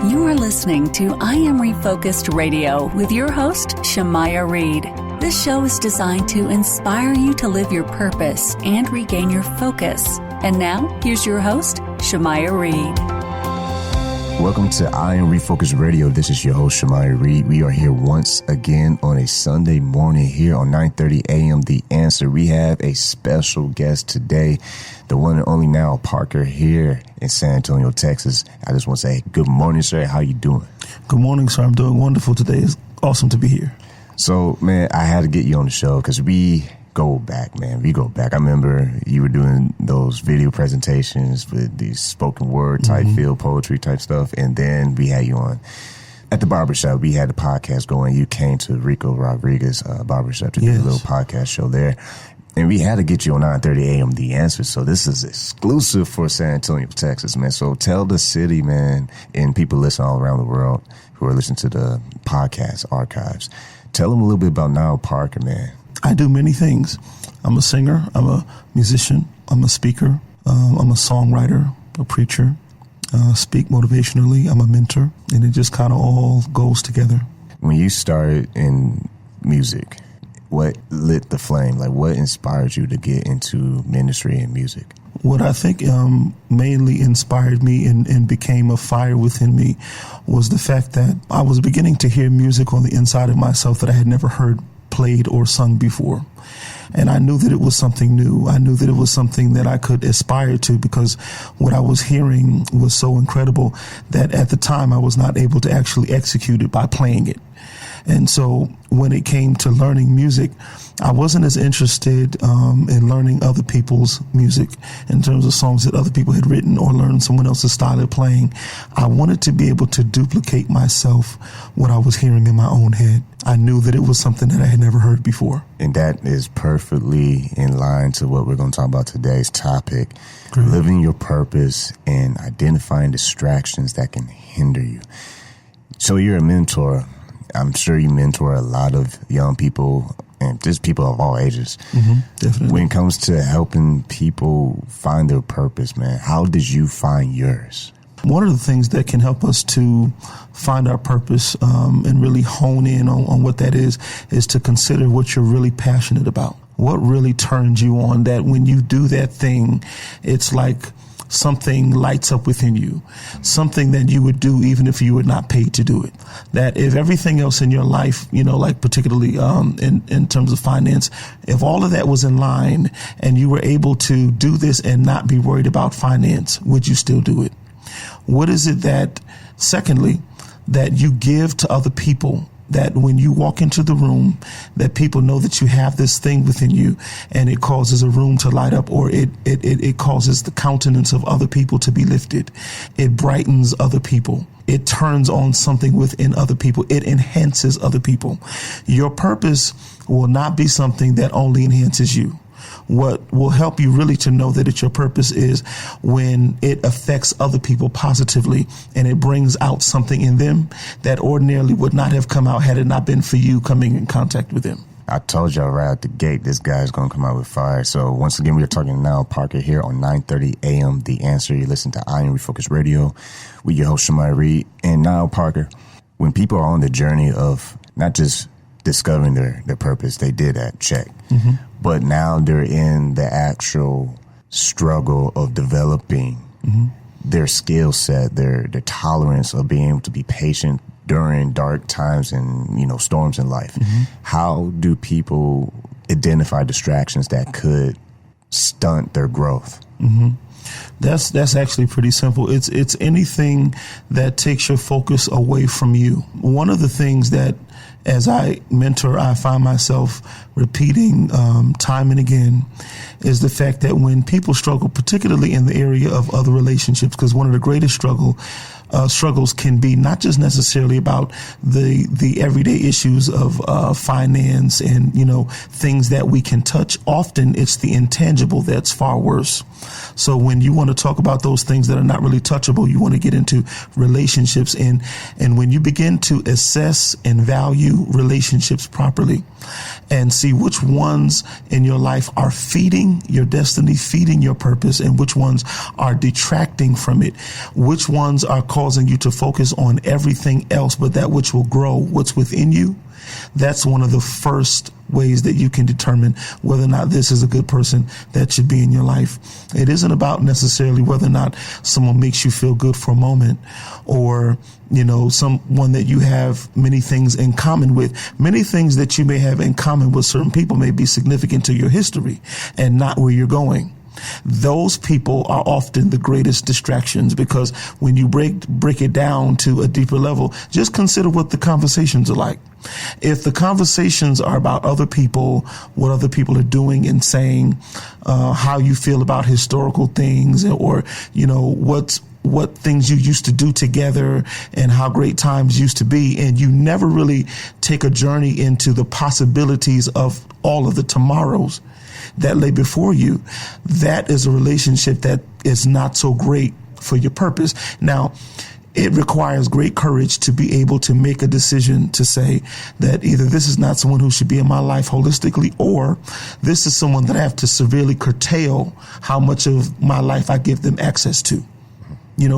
You are listening to I Am Refocused Radio with your host, Shamaya Reed. This show is designed to inspire you to live your purpose and regain your focus. And now, here's your host, Shamaya Reed. Welcome to I Am Refocused Radio. This is your host, Shamaya Reed. We are here once again on a Sunday morning here on 9:30 a.m. The Answer. We have a special guest today, the one and only Nile Parker here in San Antonio, Texas. I just want to say good morning, sir. How you doing? Good morning, sir. I'm doing wonderful today. It's awesome to be here. So, man, I had to get you on the show because we go back, man. We go back. I remember you were doing those video presentations with these spoken word type, field poetry type stuff. And then we had you on at the barbershop. We had the podcast going. You came to Rico Rodriguez barbershop to do a little podcast show there. And we had to get you on 9:30 a.m. The Answer. So this is exclusive for San Antonio, Texas, man. So tell the city, man, and people listening all around the world who are listening to the podcast archives, tell them a little bit about Nile Parker, man. I do many things. I'm a singer. I'm a musician. I'm a speaker. I'm a songwriter, a preacher, speak motivationally. I'm a mentor. And it just kind of all goes together. When you started in music, what lit the flame? Like, what inspired you to get into ministry and music? What I think mainly inspired me and became a fire within me was the fact that I was beginning to hear music on the inside of myself that I had never heard played or sung before. And I knew that it was something new. I knew that it was something that I could aspire to because what I was hearing was so incredible that at the time I was not able to actually execute it by playing it. And so when it came to learning music, I wasn't as interested in learning other people's music in terms of songs that other people had written or learn someone else's style of playing. I wanted to be able to duplicate myself what I was hearing in my own head. I knew that it was something that I had never heard before. And that is perfectly in line to what we're going to talk about today's topic, Great. Living your purpose and identifying distractions that can hinder you. So you're a mentor. I'm sure you mentor a lot of young people and just people of all ages. Definitely. When it comes to helping people find their purpose, man, how did you find yours? One of the things that can help us to find our purpose and really hone in on what that is to consider what you're really passionate about. What really turns you on, that when you do that thing, it's like something lights up within you, something that you would do even if you were not paid to do it. That if everything else in your life, like particularly in terms of finance, if all of that was in line and you were able to do this and not be worried about finance, would you still do it? What is it that, secondly, that you give to other people, that when you walk into the room, that people know that you have this thing within you and it causes a room to light up, or it causes the countenance of other people to be lifted. It brightens other people. It turns on something within other people. It enhances other people. Your purpose will not be something that only enhances you. What will help you really to know that it's your purpose is when it affects other people positively and it brings out something in them that ordinarily would not have come out had it not been for you coming in contact with them. I told y'all right out the gate, this guy's going to come out with fire. So once again, we are talking to Nile Parker here on 9:30 a.m. The Answer. You listen to I Am Refocused Radio with your host, Shamaya Reed. And Nile Parker, when people are on the journey of not just discovering their purpose, they did that, check. But now they're in the actual struggle of developing their skill set, their tolerance of being able to be patient during dark times and, storms in life. How do people identify distractions that could stunt their growth? That's actually pretty simple. It's anything that takes your focus away from you. One of the things that as I mentor, I find myself repeating time and again is the fact that when people struggle, particularly in the area of other relationships, because one of the greatest struggles can be not just necessarily about the everyday issues of finance and, things that we can touch. Often it's the intangible that's far worse. So when you want to talk about those things that are not really touchable, you want to get into relationships. And when you begin to assess and value value relationships properly and see which ones in your life are feeding your destiny, feeding your purpose, and which ones are detracting from it, which ones are causing you to focus on everything else but that which will grow what's within you. That's one of the first ways that you can determine whether or not this is a good person that should be in your life. It isn't about necessarily whether or not someone makes you feel good for a moment, or, someone that you have many things in common with. Many things that you may have in common with certain people may be significant to your history and not where you're going. Those people are often the greatest distractions, because when you break it down to a deeper level, just consider what the conversations are like. If the conversations are about other people, what other people are doing and saying, how you feel about historical things, or, what things you used to do together and how great times used to be, and you never really take a journey into the possibilities of all of the tomorrows that lay before you, that is a relationship that is not so great for your purpose. Now, it requires great courage to be able to make a decision to say that either this is not someone who should be in my life holistically, or this is someone that I have to severely curtail how much of my life I give them access to.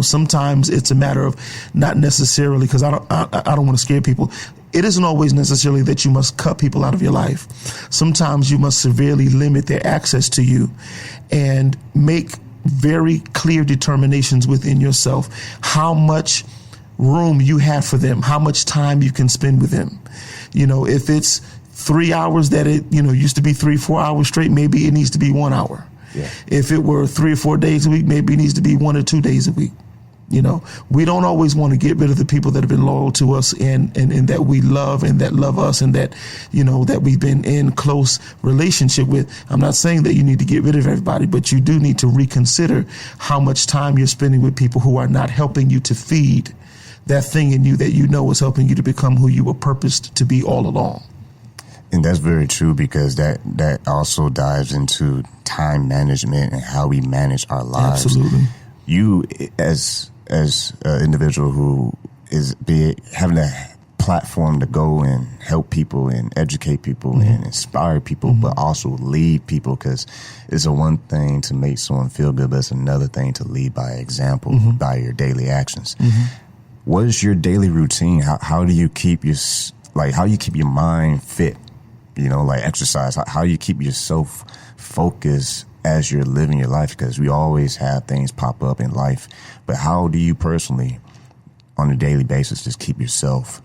Sometimes it's a matter of not necessarily, because I don't want to scare people. It isn't always necessarily that you must cut people out of your life. Sometimes you must severely limit their access to you and make very clear determinations within yourself how much room you have for them, how much time you can spend with them. If it's 3 hours that it, used to be 3-4 hours straight, maybe it needs to be 1 hour. Yeah. If it were 3 or 4 days a week, maybe it needs to be 1 or 2 days a week. We don't always want to get rid of the people that have been loyal to us and that we love and that love us and that, that we've been in close relationship with. I'm not saying that you need to get rid of everybody, but you do need to reconsider how much time you're spending with people who are not helping you to feed that thing in you that is helping you to become who you were purposed to be all along. And that's very true, because that also dives into time management and how we manage our lives. Absolutely. You, as an individual who is having a platform to go and help people and educate people mm-hmm. and inspire people, mm-hmm. but also lead people, because it's one thing to make someone feel good, but it's another thing to lead by example, mm-hmm. by your daily actions. Mm-hmm. What is your daily routine? How do you keep your mind fit? Exercise. How do you keep yourself focused as you're living your life? Because we always have things pop up in life. But how do you personally, on a daily basis, just keep yourself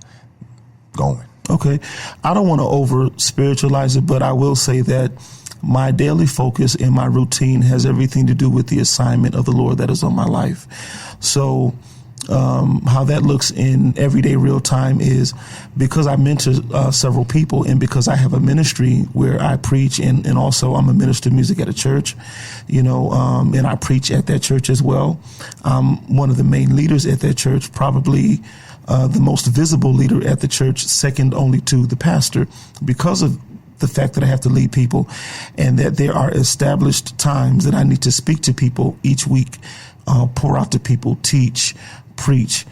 going? Okay. I don't want to over spiritualize it, but I will say that my daily focus and my routine has everything to do with the assignment of the Lord that is on my life. So how that looks in everyday real time is because I mentor several people, and because I have a ministry where I preach, and also I'm a minister of music at a church, and I preach at that church as well. I'm one of the main leaders at that church, probably the most visible leader at the church, second only to the pastor, because of the fact that I have to lead people, and that there are established times that I need to speak to people each week, pour out to people, teach, preach,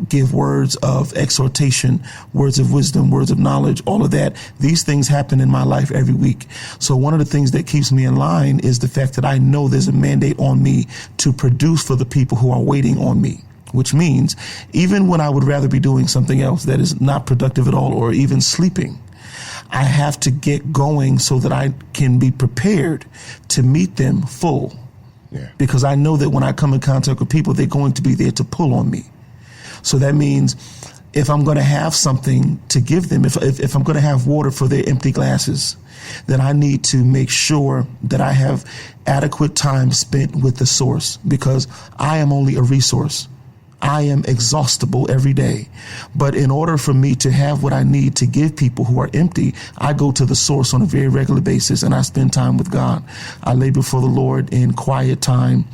give words of exhortation, words of wisdom, words of knowledge, all of that. These things happen in my life every week. So one of the things that keeps me in line is the fact that I know there's a mandate on me to produce for the people who are waiting on me, which means even when I would rather be doing something else that is not productive at all, or even sleeping, I have to get going so that I can be prepared to meet them full. Yeah. Because I know that when I come in contact with people, they're going to be there to pull on me. So that means if I'm going to have something to give them, if I'm going to have water for their empty glasses, then I need to make sure that I have adequate time spent with the source, because I am only a resource. I am exhaustible every day. But in order for me to have what I need to give people who are empty, I go to the source on a very regular basis, and I spend time with God. I lay before the Lord in quiet time.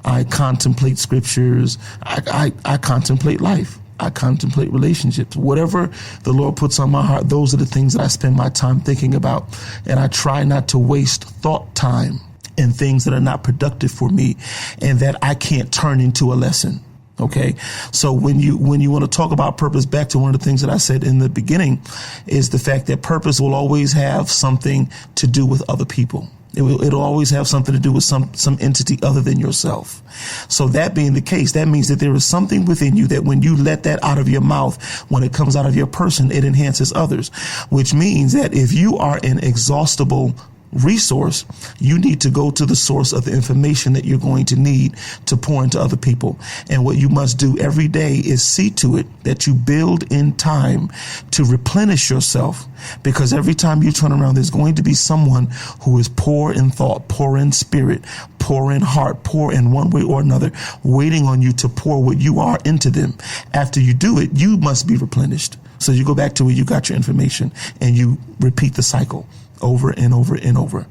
I contemplate scriptures. I contemplate life. I contemplate relationships. Whatever the Lord puts on my heart, those are the things that I spend my time thinking about. And I try not to waste thought time in things that are not productive for me and that I can't turn into a lesson. Okay. So when you want to talk about purpose, back to one of the things that I said in the beginning, is the fact that purpose will always have something to do with other people. It'll always have something to do with some entity other than yourself. So that being the case, that means that there is something within you that when you let that out of your mouth, when it comes out of your person, it enhances others, which means that if you are an exhaustible resource, you need to go to the source of the information that you're going to need to pour into other people. And what you must do every day is see to it that you build in time to replenish yourself, because every time you turn around, there's going to be someone who is poor in thought, poor in spirit, poor in heart, poor in one way or another, waiting on you to pour what you are into them. After you do it, you must be replenished. So you go back to where you got your information and you repeat the cycle over and over and over.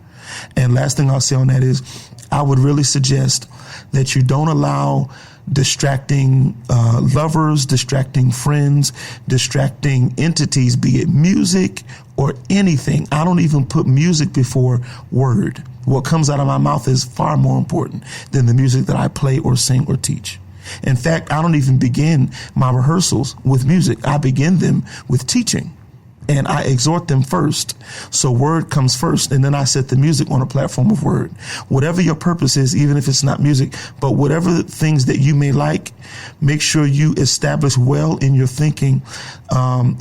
And last thing I'll say on that is I would really suggest that you don't allow distracting lovers, distracting friends, distracting entities, be it music or anything. I don't even put music before word. What comes out of my mouth is far more important than the music that I play or sing or teach. In fact, I don't even begin my rehearsals with music. I begin them with teaching. And I exhort them first. So word comes first, and then I set the music on a platform of word. Whatever your purpose is, even if it's not music, but whatever things that you may like, make sure you establish well in your thinking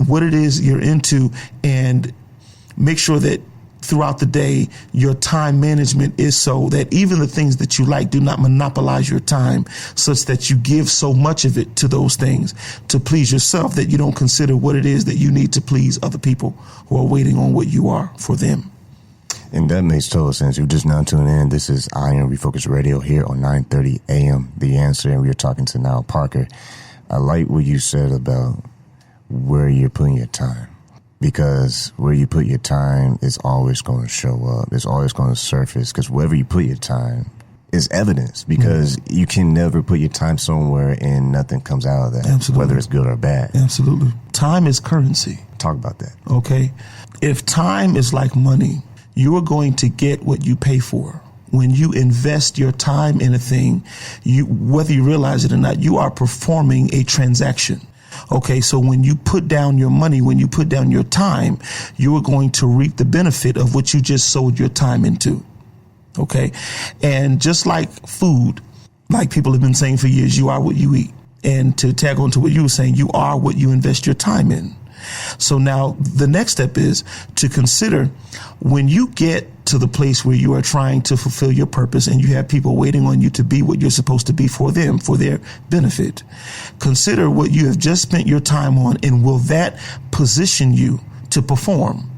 what it is you're into, and make sure that throughout the day, your time management is so that even the things that you like do not monopolize your time, such that you give so much of it to those things to please yourself that you don't consider what it is that you need to please other people who are waiting on what you are for them. And that makes total sense. You're just now tuning in. This is I Am Refocused Radio here on 9:30 a.m. The Answer, and we are talking to Nile Parker. I like what you said about where you're putting your time. Because where you put your time is always going to show up. It's always going to surface, because wherever you put your time is evidence, because you can never put your time somewhere and nothing comes out of that. Absolutely. Whether it's good or bad. Absolutely. Time is currency. Talk about that. Okay. If time is like money, you are going to get what you pay for. When you invest your time in a thing, whether you realize it or not, you are performing a transaction. Okay, so when you put down your money, when you put down your time, you are going to reap the benefit of what you just sold your time into. Okay, and just like food, like people have been saying for years, you are what you eat. And to tag on to what you were saying, you are what you invest your time in. So now the next step is to consider when you get to the place where you are trying to fulfill your purpose and you have people waiting on you to be what you're supposed to be for them, for their benefit. Consider what you have just spent your time on, and will that position you to perform?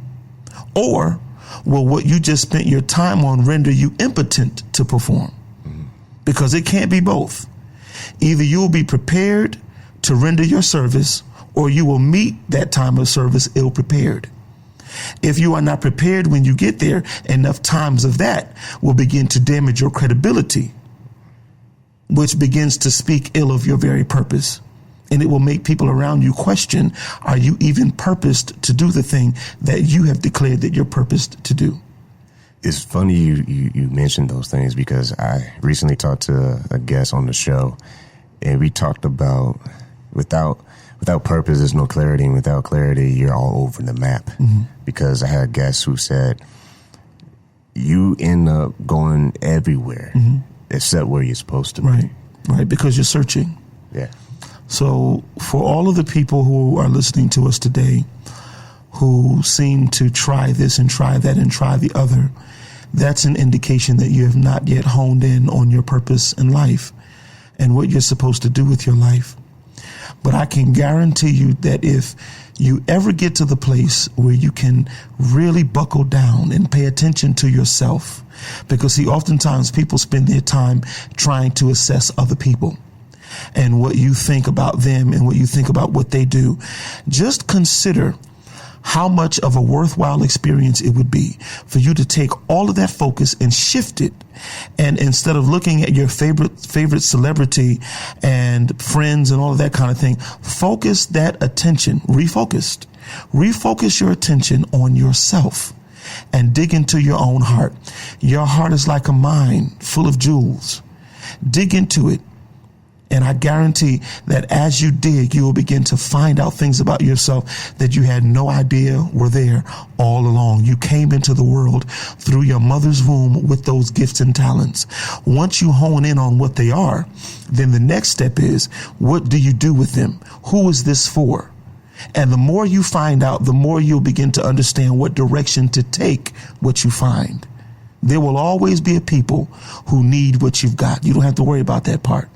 Or will what you just spent your time on render you impotent to perform? Because it can't be both. Either you will be prepared to render your service, or you will meet that time of service ill-prepared. If you are not prepared when you get there, enough times of that will begin to damage your credibility, which begins to speak ill of your very purpose. And it will make people around you question, are you even purposed to do the thing that you have declared that you're purposed to do? It's funny you mentioned those things, because I recently talked to a guest on the show, and we talked about without purpose, there's no clarity, and without clarity, you're all over the map. Mm-hmm. Because I had guests who said, you end up going everywhere except where you're supposed to be. Right, because you're searching. Yeah. So for all of the people who are listening to us today who seem to try this and try that and try the other, that's an indication that you have not yet honed in on your purpose in life and what you're supposed to do with your life. But I can guarantee you that if you ever get to the place where you can really buckle down and pay attention to yourself, because see, oftentimes people spend their time trying to assess other people and what you think about them and what you think about what they do. Just consider how much of a worthwhile experience it would be for you to take all of that focus and shift it. And instead of looking at your favorite celebrity and friends and all of that kind of thing, focus that attention, refocus your attention on yourself and dig into your own heart. Your heart is like a mine full of jewels. Dig into it And I guarantee that as you dig, you will begin to find out things about yourself that you had no idea were there all along. You came into the world through your mother's womb with those gifts and talents. Once you hone in on what they are, then the next step is, what do you do with them? Who is this for? And the more you find out, the more you'll begin to understand what direction to take what you find. There will always be a people who need what you've got. You don't have to worry about that part.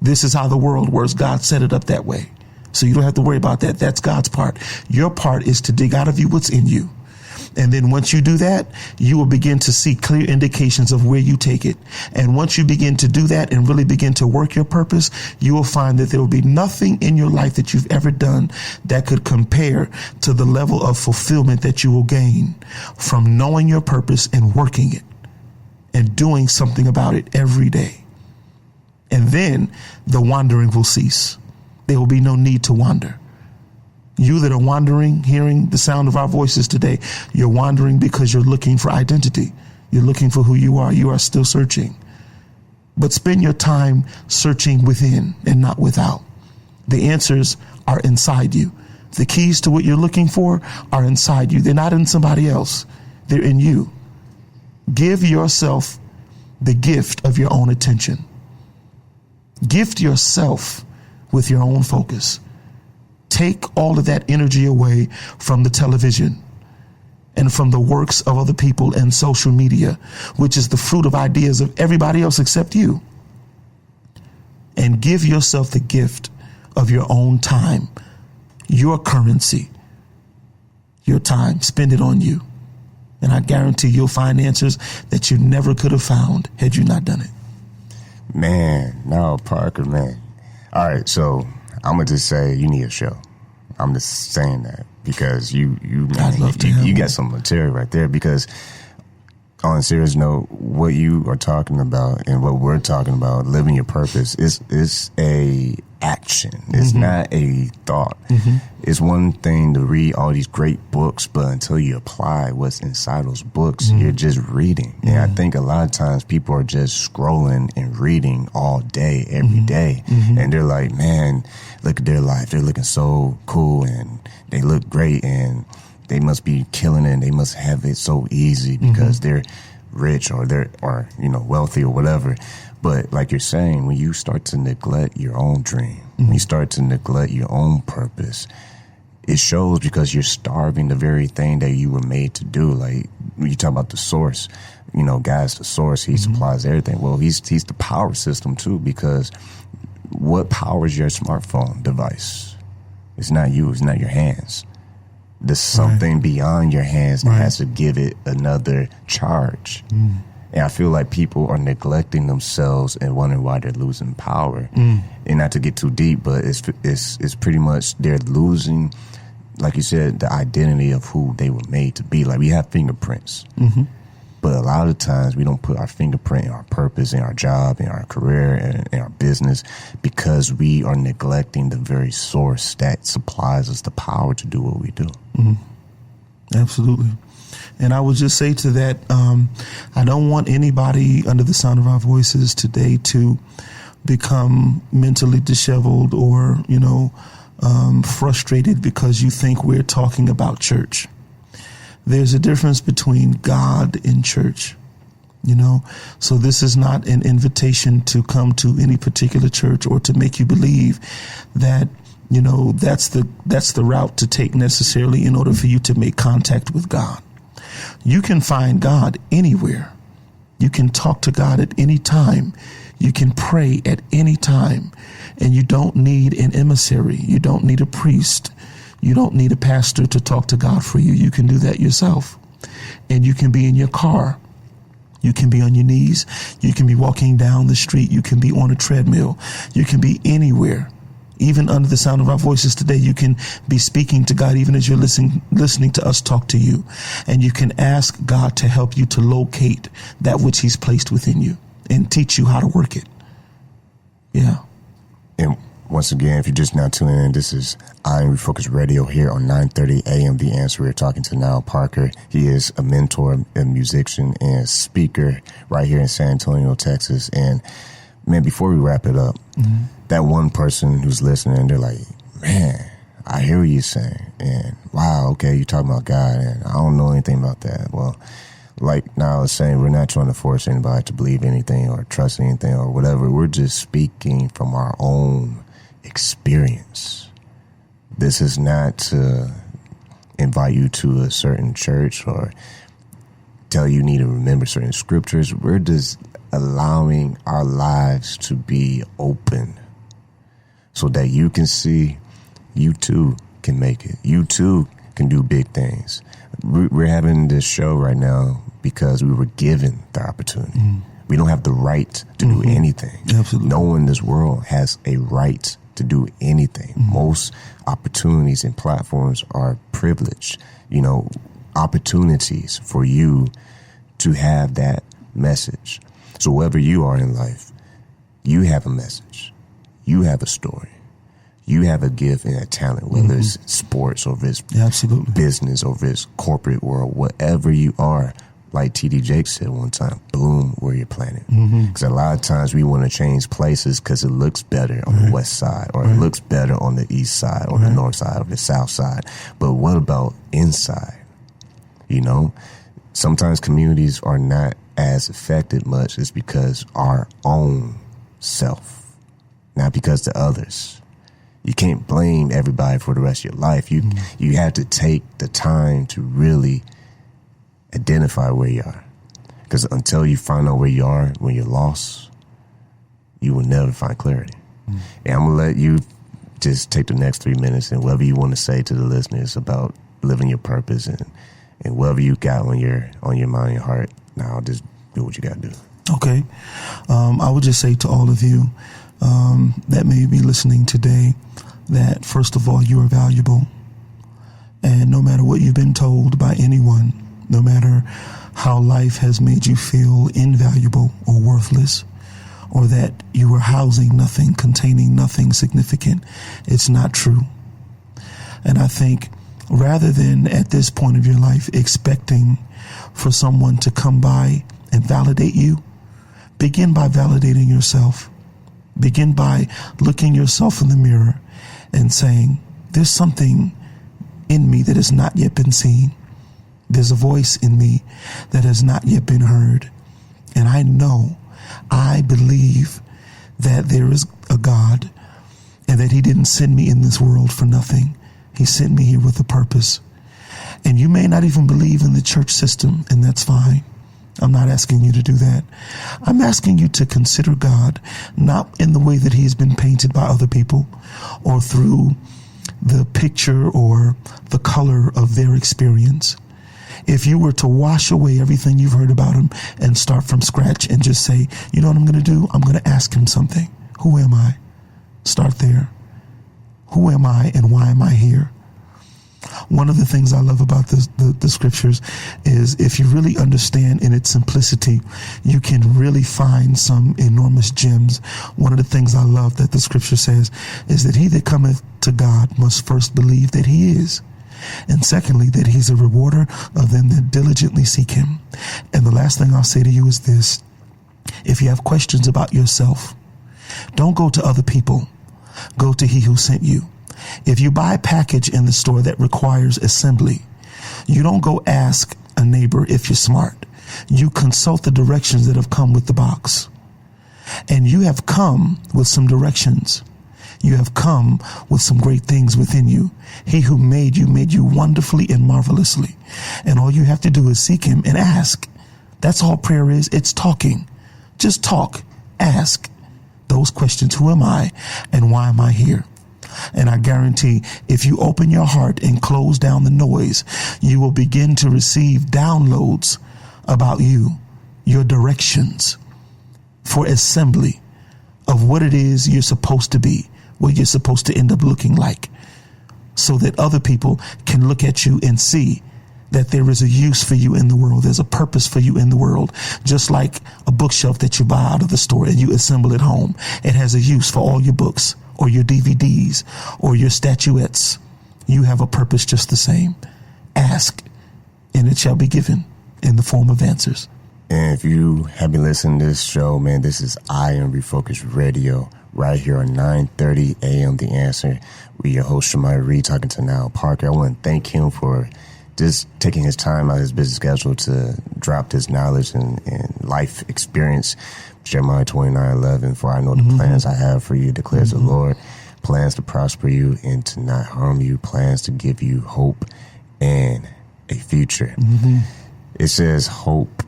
This is how the world works. God set it up that way. So you don't have to worry about that. That's God's part. Your part is to dig out of you what's in you. And then once you do that, you will begin to see clear indications of where you take it. And once you begin to do that and really begin to work your purpose, you will find that there will be nothing in your life that you've ever done that could compare to the level of fulfillment that you will gain from knowing your purpose and working it and doing something about it every day. And then the wandering will cease. There will be no need to wander. You that are wandering, hearing the sound of our voices today, you're wandering because you're looking for identity. You're looking for who you are. You are still searching. But spend your time searching within and not without. The answers are inside you. The keys to what you're looking for are inside you. They're not in somebody else. They're in you. Give yourself the gift of your own attention. Gift yourself with your own focus. Take all of that energy away from the television and from the works of other people and social media, which is the fruit of ideas of everybody else except you. And give yourself the gift of your own time, your currency, your time. Spend it on you. And I guarantee you'll find answers that you never could have found had you not done it. Man, Nile Parker, man. All right, so I'm going to just say you need a show. I'm just saying that because you got some material right there. Because on a serious note, what you are talking about and what we're talking about, living your purpose, is a action. It's not a thought. It's one thing to read all these great books, but until you apply what's inside those books, you're just reading. And I think a lot of times people are just scrolling and reading all day, every day. And they're like, man, look at their life. They're looking so cool and they look great and they must be killing it and they must have it so easy because they're rich or they're wealthy or whatever. But like you're saying, when you start to neglect your own dream, when you start to neglect your own purpose, it shows because you're starving the very thing that you were made to do. Like when you talk about the source, God's the source. He supplies everything. Well, he's the power system too, because what powers your smartphone device? It's not you. It's not your hands. There's something beyond your hands that has to give it another charge. And I feel like people are neglecting themselves and wondering why they're losing power. And not to get too deep, but it's pretty much they're losing, like you said, the identity of who they were made to be. Like we have fingerprints, but a lot of times we don't put our fingerprint in our purpose, in our job, in our career, and in our business because we are neglecting the very source that supplies us the power to do what we do. Absolutely. And I would just say to that, I don't want anybody under the sound of our voices today to become mentally disheveled or, frustrated because you think we're talking about church. There's a difference between God and church, So this is not an invitation to come to any particular church or to make you believe that, that's the route to take necessarily in order for you to make contact with God. You can find God anywhere. You can talk to God at any time. You can pray at any time. And you don't need an emissary. You don't need a priest. You don't need a pastor to talk to God for you. You can do that yourself. And you can be in your car. You can be on your knees. You can be walking down the street. You can be on a treadmill. You can be anywhere. Even under the sound of our voices today, you can be speaking to God even as you're listening to us talk to you. And you can ask God to help you to locate that which he's placed within you and teach you how to work it. Yeah. And once again, if you're just now tuning in, this is I Am Refocused Radio here on 9:30 a.m. The Answer. We're talking to Nile Parker. He is a mentor, a musician, and speaker right here in San Antonio, Texas. And man, before we wrap it up, that one person who's listening, they're like, man, I hear what you're saying. And wow, okay, you're talking about God, and I don't know anything about that. Well, like Nile was saying, we're not trying to force anybody to believe anything or trust anything or whatever. We're just speaking from our own experience. This is not to invite you to a certain church or tell you need to remember certain scriptures. We're just allowing our lives to be open so that you can see you too can make it. You too can do big things. We're having this show right now because we were given the opportunity. We don't have the right to do anything. Absolutely. No one in this world has a right to do anything. Most opportunities and platforms are privileged, opportunities for you to have that message. So wherever you are in life, you have a message. You have a story. You have a gift and a talent, whether it's sports or if it's business or if it's corporate world, whatever you are. Like T.D. Jakes said one time, bloom where you're planted. Because a lot of times we want to change places because it looks better on the west side or it looks better on the east side or the north side or the south side. But what about inside? Sometimes communities are not as affected much. It's because our own self, not because the others. You can't blame everybody for the rest of your life. You have to take the time to really identify where you are. Because until you find out where you are when you're lost, you will never find clarity. And I'm going to let you just take the next 3 minutes and whatever you want to say to the listeners about living your purpose and whatever you got on your mind and your heart. Now, just do what you got to do. Okay. I would just say to all of you that may be listening today that, first of all, you are valuable. And no matter what you've been told by anyone, no matter how life has made you feel invaluable or worthless, or that you are housing nothing, containing nothing significant, it's not true. And I think rather than at this point of your life expecting for someone to come by and validate you, begin by validating yourself. Begin by looking yourself in the mirror and saying, there's something in me that has not yet been seen. There's a voice in me that has not yet been heard. And I believe that there is a God and that he didn't send me in this world for nothing. He sent me here with a purpose. And you may not even believe in the church system, and that's fine. I'm not asking you to do that. I'm asking you to consider God, not in the way that he's been painted by other people or through the picture or the color of their experience. If you were to wash away everything you've heard about him and start from scratch and just say, you know what I'm going to do? I'm going to ask him something. Who am I? Start there. Who am I and why am I here? One of the things I love about the scriptures is if you really understand in its simplicity, you can really find some enormous gems. One of the things I love that the scripture says is that he that cometh to God must first believe that he is. And secondly, that he's a rewarder of them that diligently seek him. And the last thing I'll say to you is this. If you have questions about yourself, don't go to other people. Go to he who sent you. If you buy a package in the store that requires assembly, you don't go ask a neighbor if you're smart. You consult the directions that have come with the box. And you have come with some directions. You have come with some great things within you. He who made you wonderfully and marvelously. And all you have to do is seek him and ask. That's all prayer is. It's talking. Just talk. Ask those questions. Who am I and why am I here? And I guarantee if you open your heart and close down the noise, you will begin to receive downloads about you, your directions for assembly of what it is you're supposed to be, what you're supposed to end up looking like, so that other people can look at you and see that there is a use for you in the world. There's a purpose for you in the world. Just like a bookshelf that you buy out of the store and you assemble at home. It has a use for all your books or your DVDs or your statuettes. You have a purpose just the same. Ask, and it shall be given in the form of answers. And if you have been listening to this show, man, this is I Am Refocused Radio. right here on 9:30 a.m. The Answer. We your host, Shamaya Reed, talking to Nile Parker. I want to thank him for just taking his time out of his busy schedule to drop his knowledge and life experience. Jeremiah 29:11, for I know the plans I have for you, declares the Lord. Plans to prosper you and to not harm you. Plans to give you hope and a future. It says hope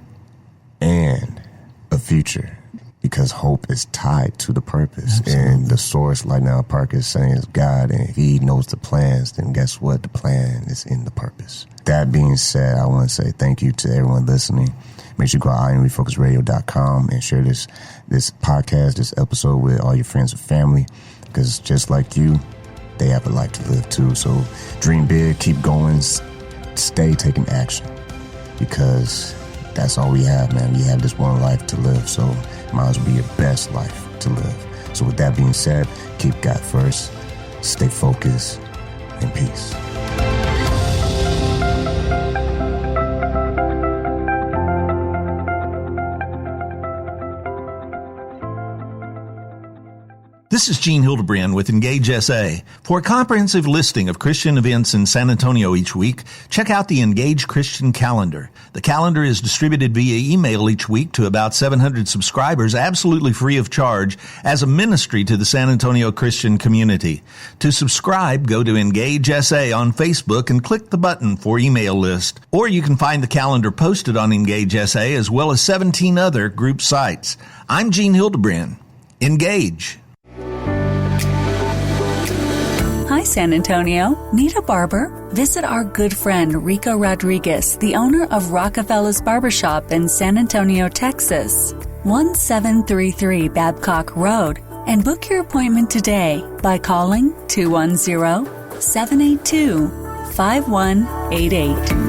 and a future because hope is tied to the purpose. Absolutely. And the source, like Nile Parker is saying, is God. And if he knows the plans, then guess what? The plan is in the purpose. That being said, I want to say thank you to everyone listening. Make sure you go to IamRefocusRadio.com and share this podcast, this episode with all your friends and family, because just like you, they have a life to live too. So dream big, keep going, stay taking action, because that's all we have, man. We have this one life to live, so it might as well be your best life to live. So with that being said, keep God first, stay focused, and peace. This is Gene Hildebrand with Engage SA. For a comprehensive listing of Christian events in San Antonio each week, check out the Engage Christian Calendar. The calendar is distributed via email each week to about 700 subscribers, absolutely free of charge, as a ministry to the San Antonio Christian community. To subscribe, go to Engage SA on Facebook and click the button for email list. Or you can find the calendar posted on Engage SA as well as 17 other group sites. I'm Gene Hildebrand. Engage. Hi, San Antonio. Need a barber? Visit our good friend Rico Rodriguez, the owner of Rockafellas Barbershop in San Antonio, Texas, 1733 Babcock Road, and book your appointment today by calling 210-782-5188.